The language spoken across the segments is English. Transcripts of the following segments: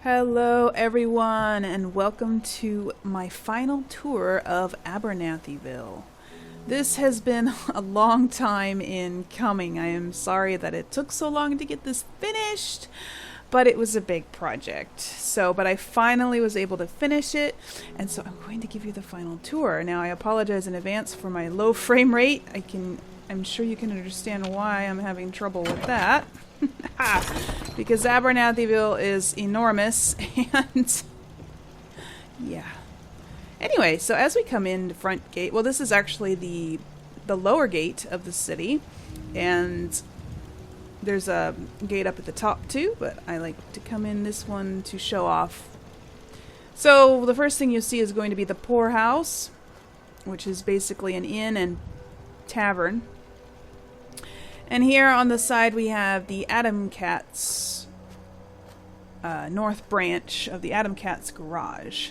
Hello everyone and welcome to my final tour of Abernathyville. This has been a long time in coming. I am sorry that it took so long to get this finished, but it was a big project. But I finally was able to finish it, and so I'm going to give you the final tour. Now I apologize in advance for my low frame rate. I'm sure you can understand why I'm having trouble with that. Because Abernathyville is enormous, and yeah. Anyway, so as we come in the front gate, well, this is actually the lower gate of the city, and there's a gate up at the top too, but I like to come in this one to show off. So the first thing you see is going to be the poorhouse, which is basically an inn and tavern. And here on the side we have the Adam Cat's north branch of the Adam Cat's garage,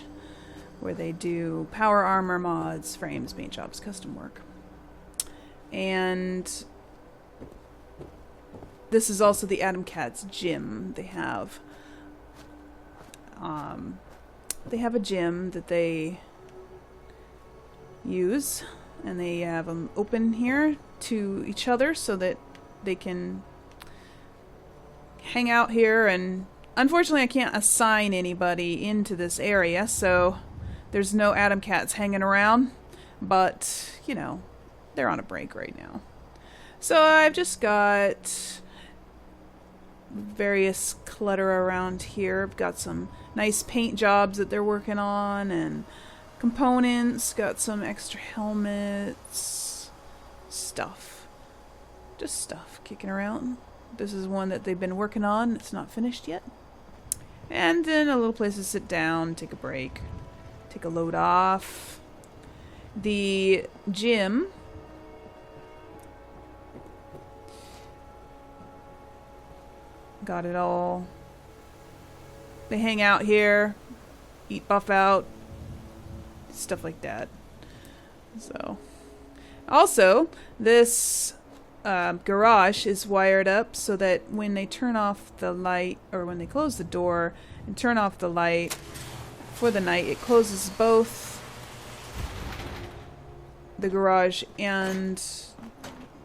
where they do power armor, mods, frames, paint jobs, custom work. And this is also the Adam Cat's gym. They have a gym that they use, and they have them open here to each other so that they can hang out here. And unfortunately I can't assign anybody into this area, so there's no Adam Cats hanging around, but you know, they're on a break right now. So I've just got various clutter around here. I've got some nice paint jobs that they're working on and components, got some extra helmets, just stuff kicking around. This is one that they've been working on. It's not finished yet. And then a little place to sit down, take a break, take a load off. The gym got it all. They hang out here, eat, buff out, stuff like that. So, also, this garage is wired up so that when they turn off the light, or when they close the door and turn off the light for the night, it closes both the garage and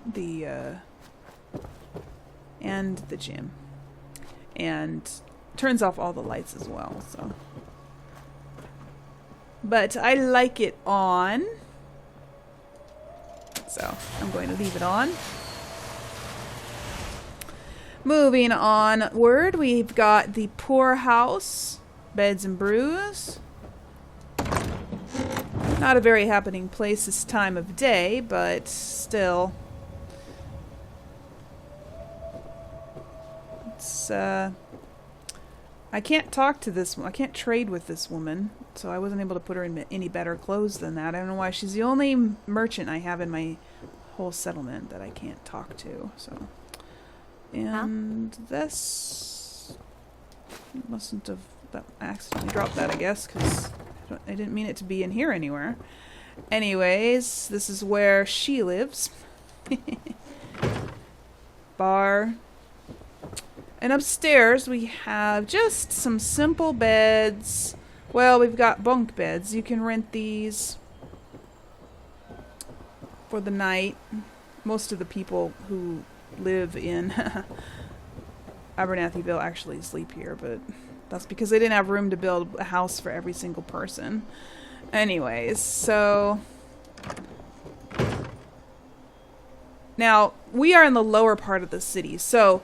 the gym, and turns off all the lights as well. So, but I like it on, so I'm going to leave it on. Moving onward, we've got the poorhouse, beds and brews. Not a very happening place this time of day, but still. It's, I can't talk to this one. I can't trade with this woman, so I wasn't able to put her in any better clothes than that. I don't know why. She's the only merchant I have in my whole settlement that I can't talk to, so. And this mustn't have, that I accidentally dropped that, I guess, because I didn't mean it to be in here anywhere. Anyways, this is where she lives. Bar. And upstairs we have just some simple beds. Well, we've got bunk beds. You can rent these for the night. Most of the people who live in Abernathyville actually sleep here, but that's because they didn't have room to build a house for every single person. Anyways, so now we are in the lower part of the city, so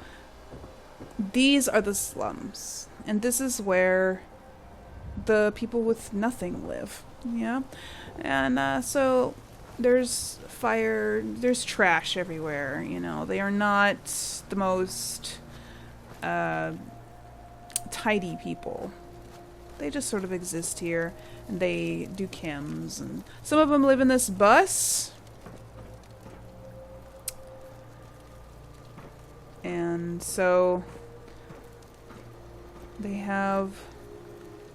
these are the slums, and this is where the people with nothing live. Yeah, and so there's fire, there's trash everywhere, you know. They are not the most tidy people. They just sort of exist here, and they do chems, and some of them live in this bus. And so they have,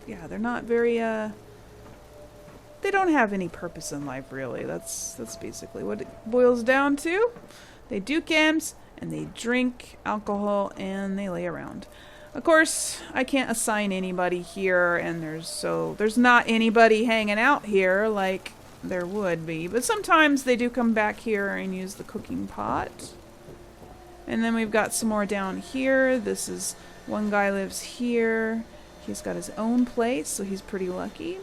yeah, they're not very they don't have any purpose in life, really. That's basically what it boils down to. They do chems, and they drink alcohol, and they lay around. Of course, I can't assign anybody here, and there's not anybody hanging out here like there would be. But sometimes they do come back here and use the cooking pot. And then we've got some more down here. This is one guy lives here. He's got his own place, so he's pretty lucky.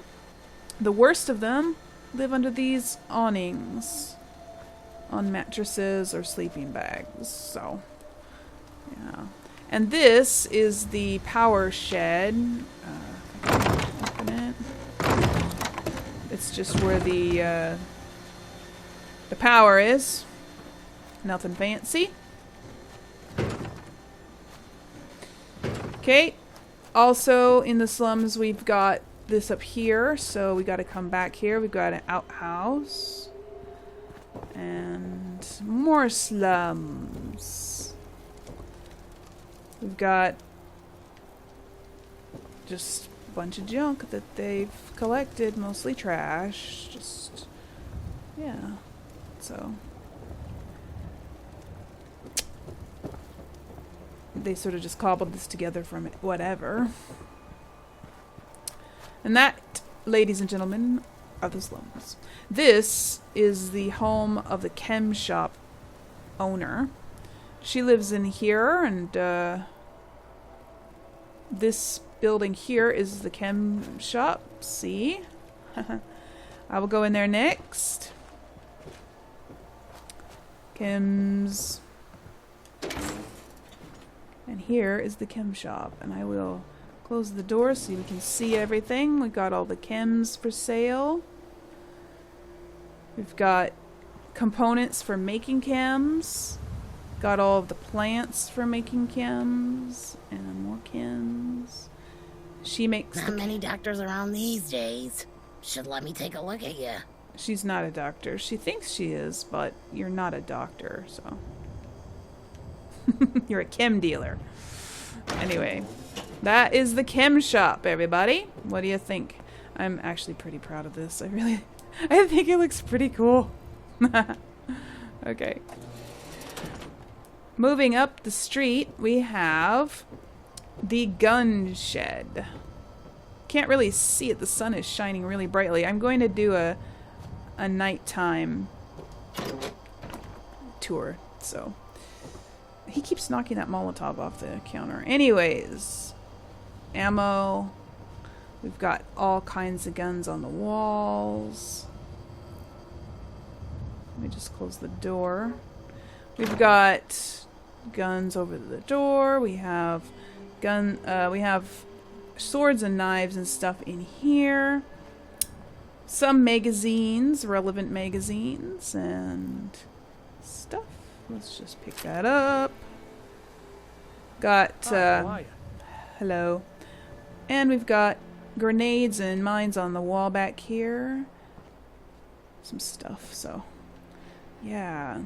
The worst of them live under these awnings on mattresses or sleeping bags. So, yeah. And this is the power shed. Open it. It's just where the power is. Nothing fancy. Okay. Also in the slums we've got this up here, so we got to come back here. We've got an outhouse and more slums. We've got just a bunch of junk that they've collected, mostly trash. Just, yeah. So they sort of just cobbled this together from whatever. And that, ladies and gentlemen, are the slums. This is the home of the Chem Shop owner. She lives in here, and this building here is the Chem Shop. See? I will go in there next. Chem's. And here is the Chem Shop. And I will close the door so you can see everything. We've got all the chems for sale. We've got components for making chems. Got all of the plants for making chems. And more chems. She makes... Not many doctors around these days. Should let me take a look at you. She's not a doctor. She thinks she is, but you're not a doctor, so... You're a chem dealer. Anyway, that is the Chem Shop, everybody. What do you think? I'm actually pretty proud of this. I think it looks pretty cool. Okay. Moving up the street, we have the gun shed. Can't really see it. The sun is shining really brightly. I'm going to do a nighttime tour, so... He keeps knocking that Molotov off the counter. Anyways, ammo. We've got all kinds of guns on the walls. Let me just close the door. We've got guns over the door. We have we have swords and knives and stuff in here. Some magazines, relevant magazines and stuff. Let's just pick that up. Got, hello. And we've got grenades and mines on the wall back here. Some stuff, so. Yeah.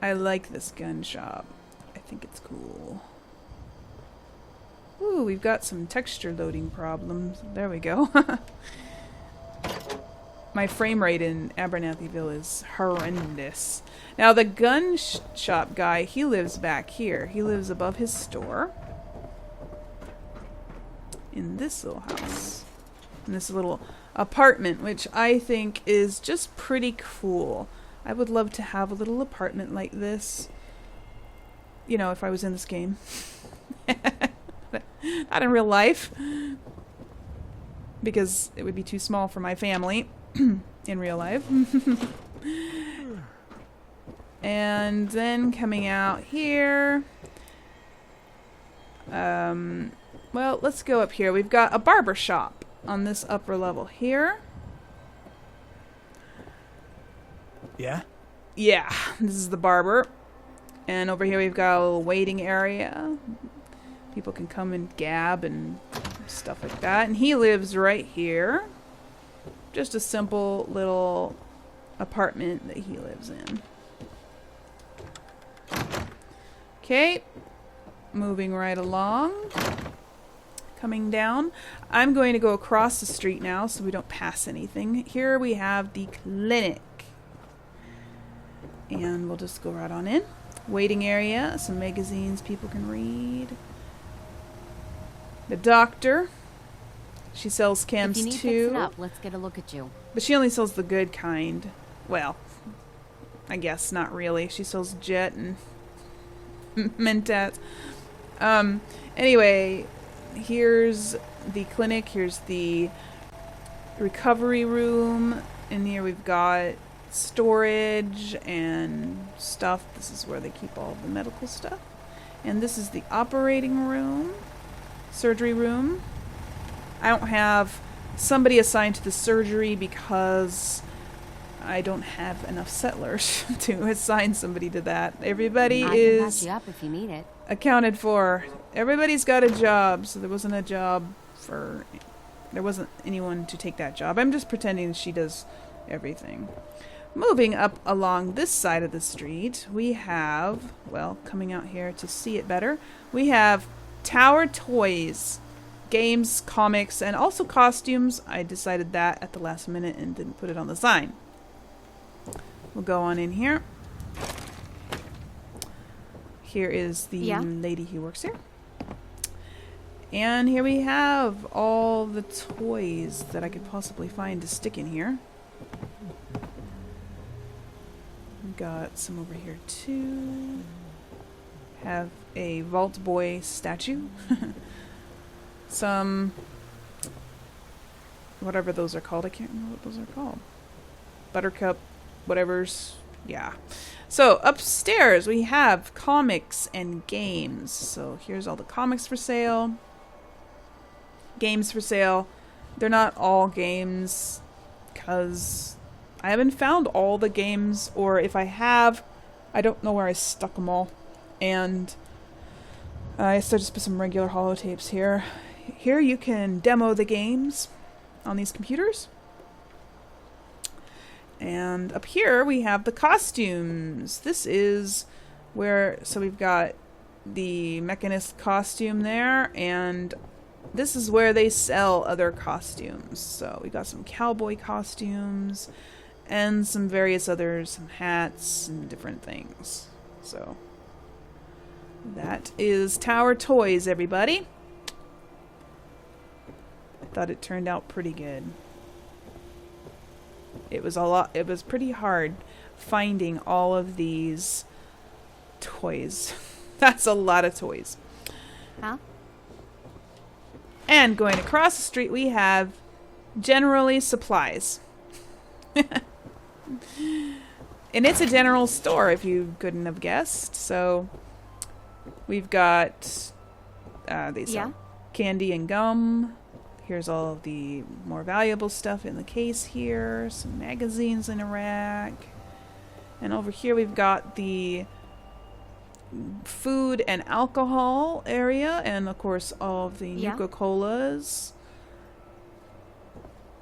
I like this gun shop. I think it's cool. Ooh, we've got some texture loading problems. There we go. My frame rate in Abernathyville is horrendous. Now the gun shop guy, he lives back here. He lives above his store. In this little house. In this little apartment, which I think is just pretty cool. I would love to have a little apartment like this. You know, if I was in this game. Not in real life. Because it would be too small for my family. In real life. And then coming out here. Well, let's go up here. We've got a barber shop on this upper level here. Yeah? Yeah, this is the barber. And over here we've got a little waiting area. People can come and gab and stuff like that. And he lives right here. Just a simple little apartment that he lives in. Okay, moving right along. Coming down. I'm going to go across the street now so we don't pass anything. Here we have the clinic. And we'll just go right on in. Waiting area, some magazines people can read. The doctor. She sells cams if you need too. fixing up, let's get a look at you. But she only sells the good kind. Well, I guess not really. She sells Jet and Mentat. Anyway, here's the clinic. Here's the recovery room. In here we've got storage and stuff. This is where they keep all the medical stuff. And this is the operating room. Surgery room. I don't have somebody assigned to the surgery because I don't have enough settlers to assign somebody to that. Everybody I can match you up if you need it. accounted for. Everybody's got a job, so there wasn't anyone to take that job. I'm just pretending she does everything. Moving up along this side of the street, we have, well, coming out here to see it better, we have Tower Toys, games, comics, and also costumes. I decided that at the last minute and didn't put it on the sign. We'll go on in here. Here is the lady who works here. And here we have all the toys that I could possibly find to stick in here. We've got some over here too. Have a Vault Boy statue. Some, whatever those are called. I can't remember what those are called. Buttercup, whatever's, yeah. So upstairs we have comics and games. So here's all the comics for sale. Games for sale. They're not all games because I haven't found all the games, or if I have, I don't know where I stuck them all. And I still just put some regular holotapes here. Here you can demo the games on these computers. And up here we have the costumes. This is where, so we've got the Mechanist costume there, and this is where they sell other costumes. So we got some cowboy costumes and some various others, some hats and different things. So that is Tower Toys, everybody. I thought it turned out pretty good. It was pretty hard finding all of these toys. That's a lot of toys. Huh? And going across the street we have Generally Supplies. And it's a general store, if you couldn't have guessed. So we've got they sell candy and gum. Here's all of the more valuable stuff in the case here. Some magazines in a rack. And over here we've got the food and alcohol area. And of course all of the Nuka-Colas.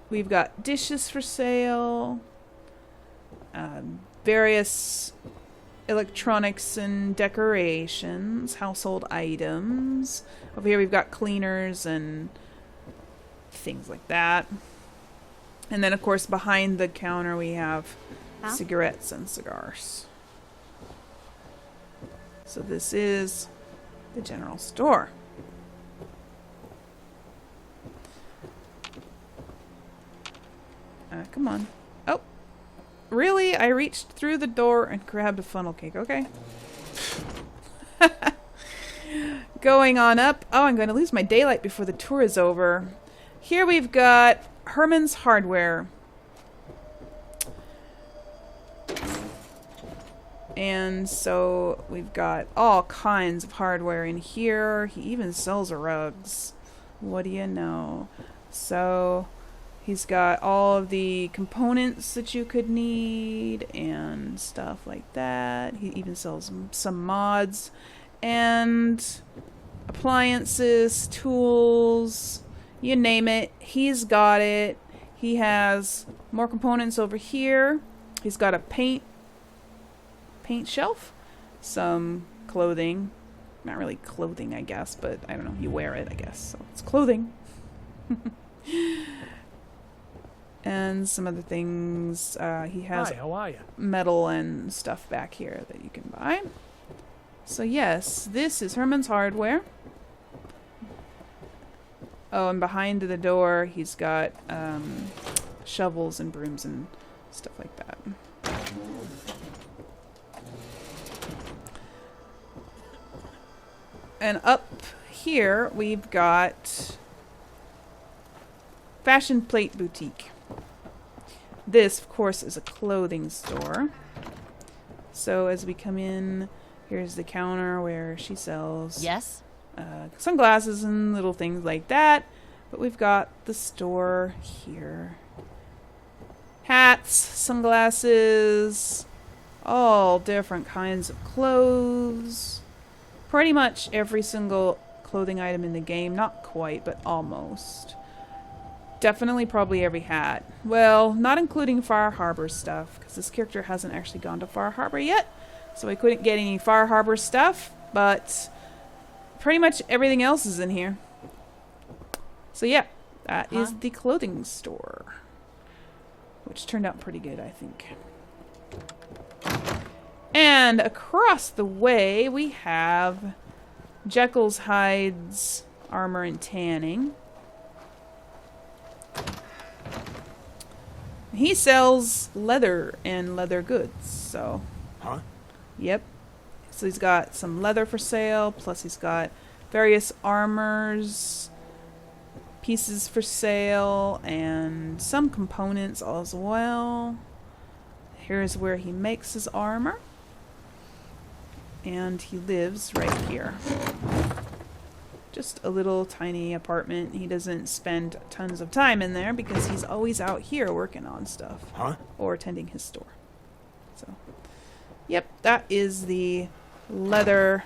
We've got dishes for sale. Various electronics and decorations. Household items. Over here we've got cleaners and things like that. And then of course behind the counter we have cigarettes and cigars. So this is the general store. Come on. Oh, really? I reached through the door and grabbed a funnel cake. Okay. Going on up. Oh, I'm going to lose my daylight before the tour is over. Here we've got Herman's Hardware. And so we've got all kinds of hardware in here. He even sells rugs. What do you know? So he's got all of the components that you could need and stuff like that. He even sells some mods and appliances, tools, you name it, he's got it. He has more components over here. He's got a paint shelf, some clothing, not really clothing I guess, but I don't know, you wear it I guess, so it's clothing. And some other things. He has Hi, how are you? metal and stuff back here that you can buy. So yes, this is Herman's Hardware. Oh, and behind the door, he's got shovels and brooms and stuff like that. And up here, we've got Fashion Plate Boutique. This, of course, is a clothing store. So as we come in, here's the counter where she sells sunglasses and little things like that. But we've got the store here. Hats, sunglasses, all different kinds of clothes. Pretty much every single clothing item in the game. Not quite, but almost. Definitely probably every hat. Well, not including Far Harbor stuff, because this character hasn't actually gone to Far Harbor yet. So I couldn't get any Far Harbor stuff, but pretty much everything else is in here. So yeah, that is the clothing store. Which turned out pretty good, I think. And across the way, we have Jekyll's Hides, Armor and Tanning. He sells leather and leather goods, so... Huh? Yep. So he's got some leather for sale, plus he's got various armors, pieces for sale, and some components as well. Here's where he makes his armor. And he lives right here. Just a little tiny apartment. He doesn't spend tons of time in there because he's always out here working on stuff. Huh? Or tending his store. So, yep, that is the leather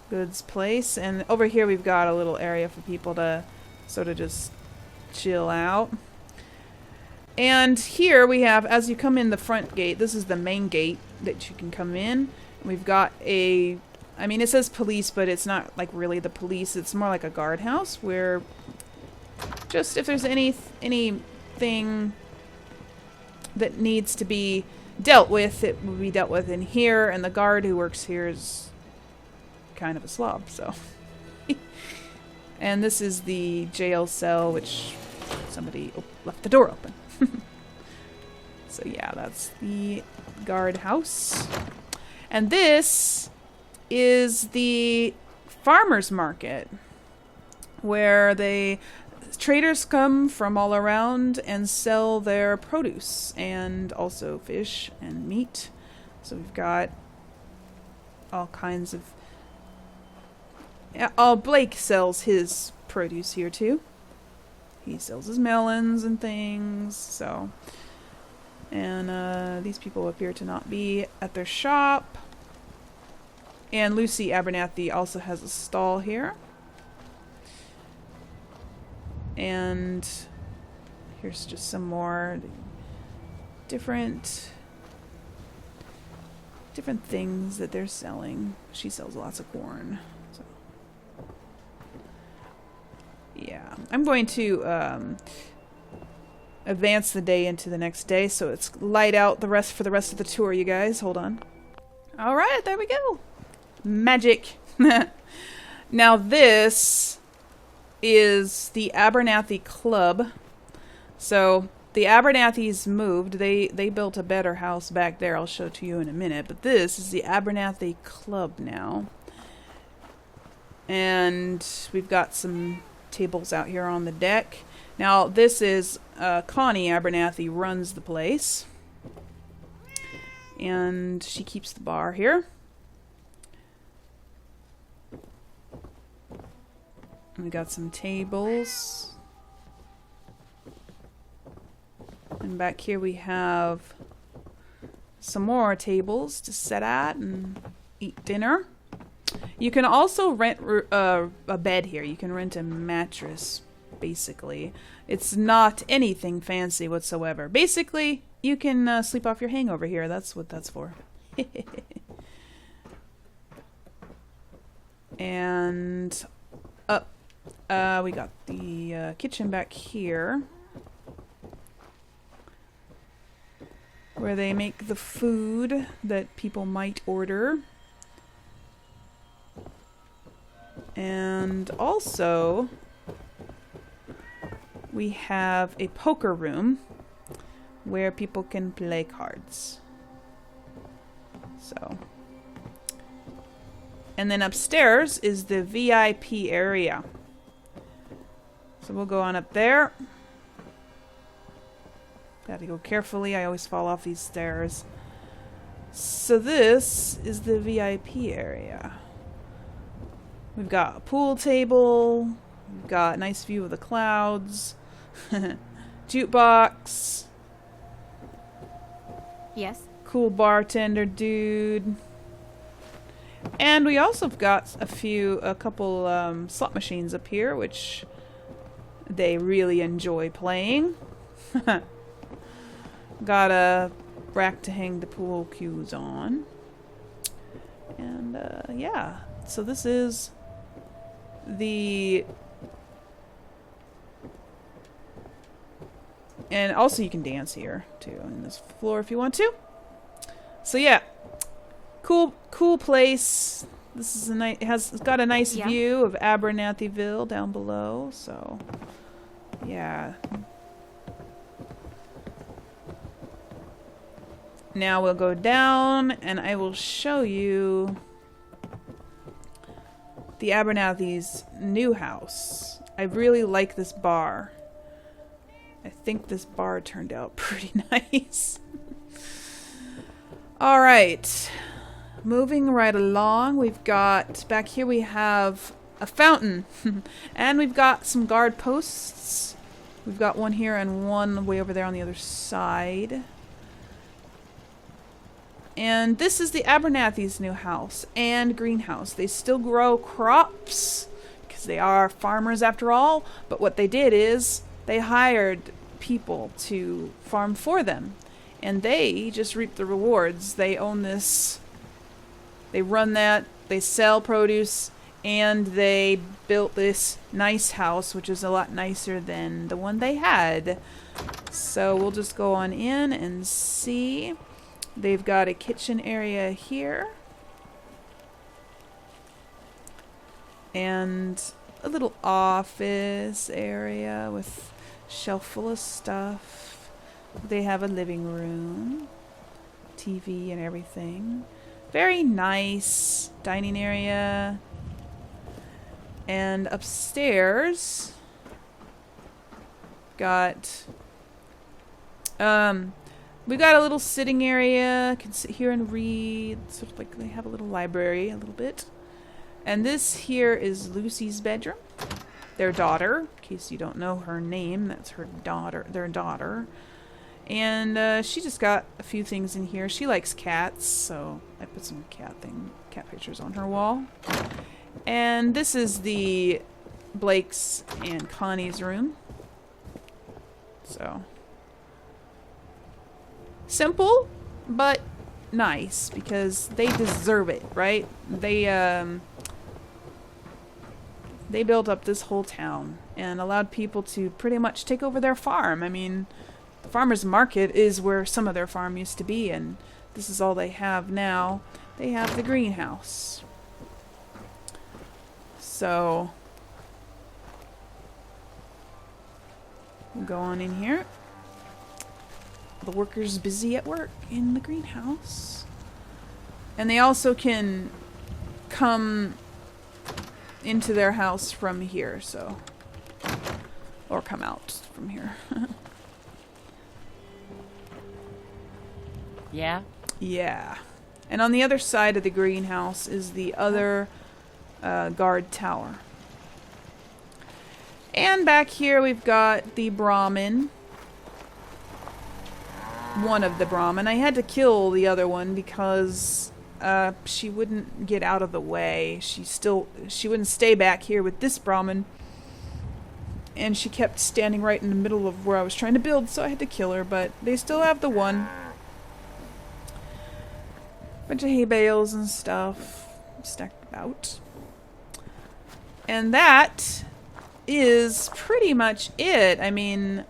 goods place. And over here we've got a little area for people to sort of just chill out. And here we have, as you come in the front gate, this is the main gate that you can come in. We've got a, I mean, it says police, but it's not like really the police. It's more like a guardhouse where just if there's anything that needs to be dealt with, it will be dealt with in here. And the guard who works here is kind of a slob, so. And this is the jail cell, which somebody left the door open. So yeah, that's the guard house. And this is the farmer's market, where traders come from all around and sell their produce and also fish and meat. So we've got all kinds of... Blake sells his produce here too. He sells his melons and things, so... And these people appear to not be at their shop. And Lucy Abernathy also has a stall here. And here's just some more different things that they're selling. She sells lots of corn. So. Yeah, I'm going to advance the day into the next day, so it's light out for the rest of the tour, you guys. Hold on. All right, there we go. Magic. Now this is the Abernathy Club. So the Abernathys moved. They built a better house back there. I'll show it to you in a minute. But this is the Abernathy Club now. And we've got some tables out here on the deck. Now this is Connie Abernathy runs the place. And she keeps the bar here. We got some tables. And back here we have some more tables to sit at and eat dinner. You can also rent a bed here. You can rent a mattress, basically. It's not anything fancy whatsoever. Basically, you can sleep off your hangover here. That's what that's for. And up. We got the kitchen back here, where they make the food that people might order. And also, we have a poker room where people can play cards. So, and then upstairs is the VIP area. So we'll go on up there. Got to go carefully. I always fall off these stairs. So this is the VIP area. We've got a pool table. We've got a nice view of the clouds. Jukebox. Yes. Cool bartender dude. And we also have got a couple slot machines up here, which they really enjoy playing. Got a rack to hang the pool cues on. And yeah, so this is the... And also you can dance here too on this floor if you want to. So yeah, cool place. This is a nice. It's got a nice view of Abernathyville down below. So yeah. Now we'll go down and I will show you the Abernathy's new house. I really like this bar. I think this bar turned out pretty nice. Alright. Moving right along, we've got, back here we have a fountain. And we've got some guard posts. We've got one here and one way over there on the other side. And this is the Abernathy's new house and greenhouse. They still grow crops because they are farmers after all. But what they did is they hired people to farm for them. And they just reap the rewards. They own this. They run that. They sell produce. And they built this nice house, which is a lot nicer than the one they had. So we'll just go on in and see. They've got a kitchen area here. And a little office area with a shelf full of stuff. They have a living room, TV and everything. Very nice dining area. And upstairs got we've got a little sitting area. You can sit here and read. Sort of like they have a little library a little bit. And this here is Lucy's bedroom. Their daughter, in case you don't know her name, that's her daughter, their daughter. And she just got a few things in here. She likes cats, so I put some cat pictures on her wall. And this is the Blake's and Connie's room. So simple, but nice because they deserve it, right? They built up this whole town and allowed people to pretty much take over their farm. I mean, the farmer's market is where some of their farm used to be, and this is all they have now. They have the greenhouse. So we'll go on in here. The workers busy at work in the greenhouse. And they also can come into their house from here, so, or come out from here. Yeah? Yeah. And on the other side of the greenhouse is the other guard tower. And back here we've got the Brahmin. One of the Brahmin. I had to kill the other one because she wouldn't get out of the way. She wouldn't stay back here with this Brahmin. And she kept standing right in the middle of where I was trying to build, so I had to kill her, but they still have the one. Bunch of hay bales and stuff stacked about. And that is pretty much it. I mean,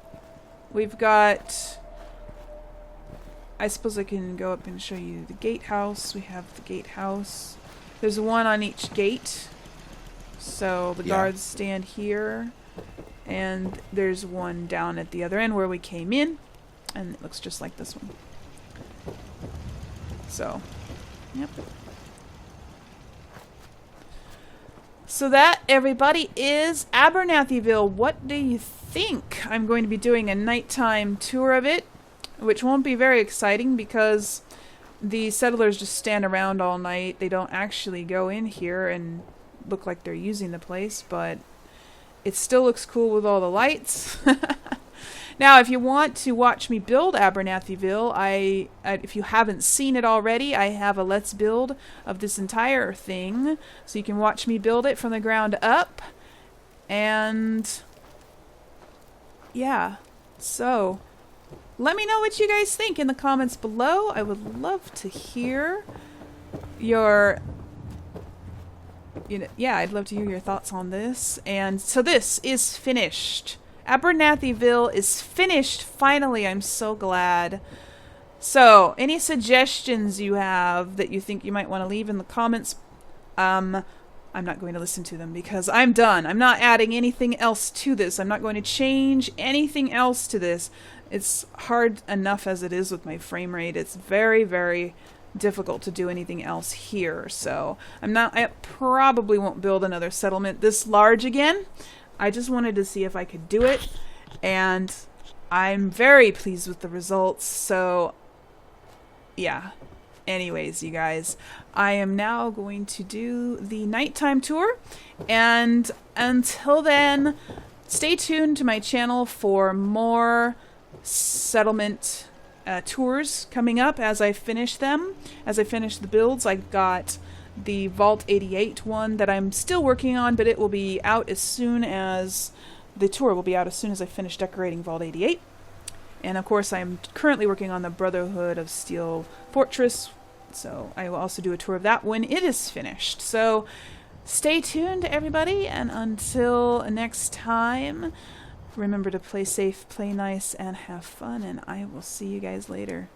we've got... I suppose I can go up and show you the gatehouse. We have the gatehouse. There's one on each gate. So the guards stand here. And there's one down at the other end where we came in, and it looks just like this one. So, yep. So that, everybody, is Abernathyville. What do you think? I'm going to be doing a nighttime tour of it, which won't be very exciting because the settlers just stand around all night. They don't actually go in here and look like they're using the place, but it still looks cool with all the lights. Now, if you want to watch me build Abernathyville, if you haven't seen it already, I have a Let's Build of this entire thing. So you can watch me build it from the ground up. And yeah, so let me know what you guys think in the comments below. I would love to hear your... I'd love to hear your thoughts on this. And so this is finished. Abernathyville is finished, finally. I'm so glad. So, any suggestions you have that you think you might want to leave in the comments, I'm not going to listen to them because I'm done. I'm not adding anything else to this. I'm not going to change anything else to this. It's hard enough as it is with my frame rate. It's very, very difficult to do anything else here. So, I probably won't build another settlement this large again. I just wanted to see if I could do it, and I'm very pleased with the results, so yeah. Anyways, you guys, I am now going to do the nighttime tour, and until then, stay tuned to my channel for more settlement tours coming up as I finish them. As I finish the builds, I've got the Vault 88 one that I'm still working on, but it will be out as soon as the tour will be out as soon as I finish decorating Vault 88. And of course, I'm currently working on the Brotherhood of Steel Fortress, so I will also do a tour of that when it is finished. So stay tuned, everybody, and until next time, remember to play safe, play nice, and have fun, and I will see you guys later.